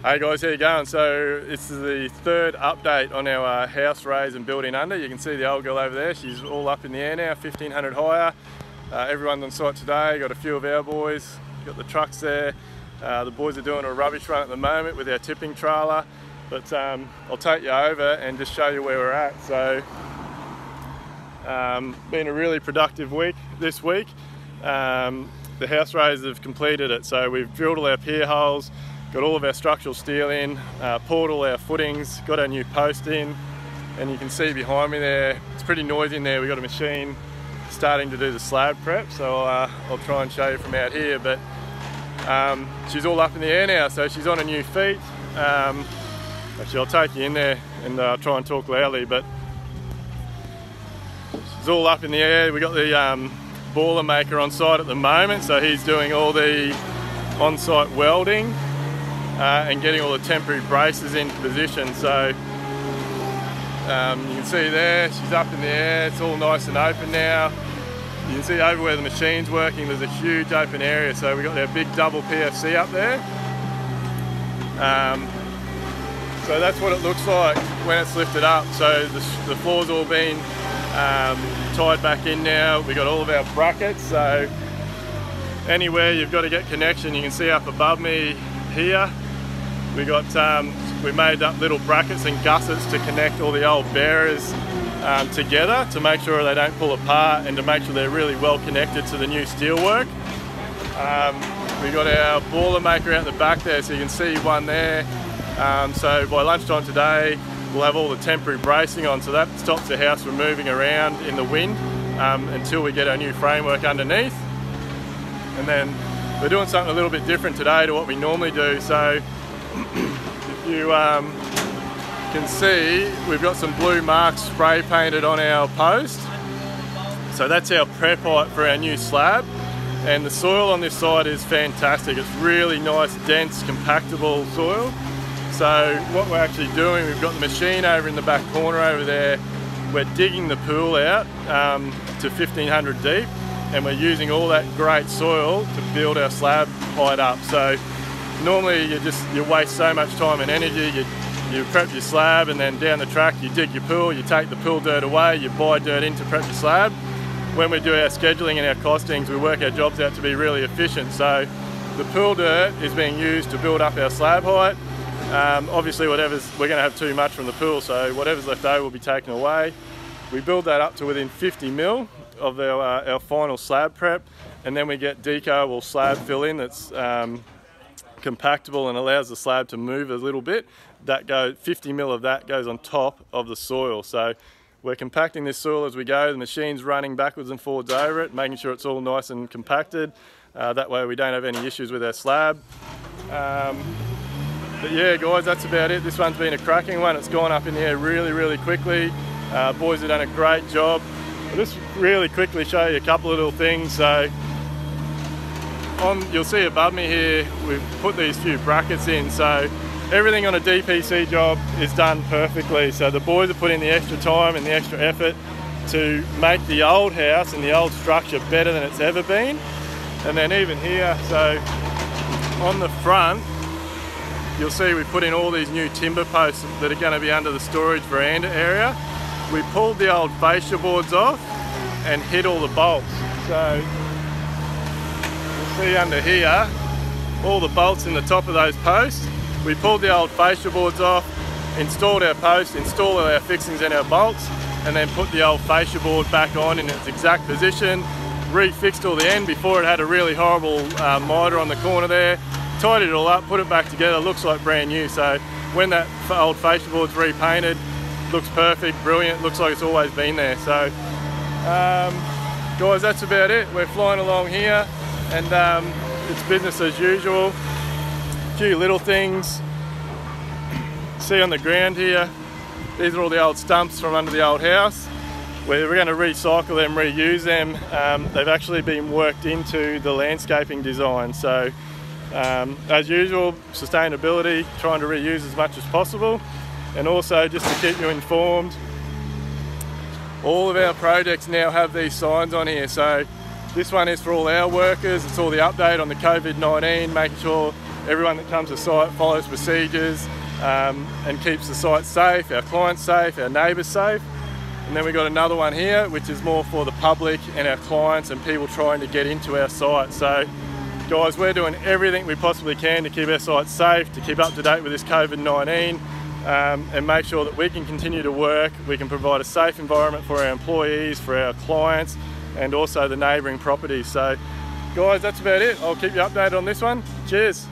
Hey guys, how you going? So this is the third update on our house raise and building under. You can see the old girl over there. She's all up in the air now, 1500 higher. Everyone's on site today. Got a few of our boys. Got the trucks there. The boys are doing a rubbish run at the moment with our tipping trailer. But I'll take you over and just show you where we're at. So been a really productive week this week. The house raisers have completed it. So we've drilled all our pier holes, got all of our structural steel in, poured all our footings, got our new post in, and you can see behind me there, it's pretty noisy in there. We've got a machine starting to do the slab prep, so I'll try and show you from out here, but she's all up in the air now, so she's on her new feet. Actually, I'll take you in there and try and talk loudly, but she's all up in the air. We've got the boiler maker on site at the moment, so he's doing all the on-site welding and getting all the temporary braces into position. So you can see there, she's up in the air, it's all nice and open now. You can see over where the machine's working, there's a huge open area, so we've got our big double PFC up there. So that's what it looks like when it's lifted up. So the floor's all been tied back in now. We've got all of our brackets, so anywhere you've got to get connection, you can see up above me here, we made up little brackets and gussets to connect all the old bearers together to make sure they don't pull apart and to make sure they're really well connected to the new steelwork. We got our boiler maker out the back there, so you can see one there. So by lunchtime today, we'll have all the temporary bracing on, so that stops the house from moving around in the wind until we get our new framework underneath. And then we're doing something a little bit different today to what we normally do. So if you can see, we've got some blue marks spray painted on our post. So that's our prep height for our new slab. And the soil on this side is fantastic. It's really nice, dense, compactable soil. So what we're actually doing, we've got the machine over in the back corner over there. We're digging the pool out to 1500 deep, and we're using all that great soil to build our slab height up. So normally you waste so much time and energy. You prep your slab, and then down the track you dig your pool, you take the pool dirt away, you buy dirt in to prep your slab. When we do our scheduling and our costings, we work our jobs out to be really efficient. So the pool dirt is being used to build up our slab height. Obviously we're going to have too much from the pool, so whatever's left over will be taken away. We build that up to within 50 mil of our final slab prep, and then we get deco or slab fill in that's compactable and allows the slab to move a little bit. 50 mil of that goes on top of the soil. So we're compacting this soil as we go. The machine's running backwards and forwards over it, making sure it's all nice and compacted. That way we don't have any issues with our slab. But yeah guys, that's about it. This one's been a cracking one. It's gone up in the air really, really quickly. Boys have done a great job. I'll just really quickly show you a couple of little things. So you'll see above me here, we've put these few brackets in. So everything on a DPC job is done perfectly. So the boys have put in the extra time and the extra effort to make the old house and the old structure better than it's ever been. And then even here, so on the front, you'll see we put in all these new timber posts that are going to be under the storage veranda area. We pulled the old fascia boards off and hid all the bolts. So you'll see under here, all the bolts in the top of those posts. We pulled the old fascia boards off, installed our posts, installed all our fixings and our bolts, and then put the old fascia board back on in its exact position, refixed all the end before it had a really horrible miter on the corner there. Tidied it all up, put it back together, looks like brand new. So when that old fascia board's repainted, looks perfect, brilliant, looks like it's always been there. So guys, that's about it. We're flying along here, and it's business as usual. A few little things. See on the ground here, these are all the old stumps from under the old house. We're going to recycle them, reuse them. They've actually been worked into the landscaping design. So as usual, sustainability, trying to reuse as much as possible. And also, just to keep you informed, all of our projects now have these signs on here. So this one is for all our workers. It's all the update on the COVID-19, making sure everyone that comes to site follows procedures and keeps the site safe, our clients safe, our neighbours safe. And then we've got another one here which is more for the public and our clients and people trying to get into our site. So guys, we're doing everything we possibly can to keep our site safe, to keep up to date with this COVID-19 and make sure that we can continue to work, we can provide a safe environment for our employees, for our clients and also the neighbouring properties. So guys, that's about it. I'll keep you updated on this one. Cheers.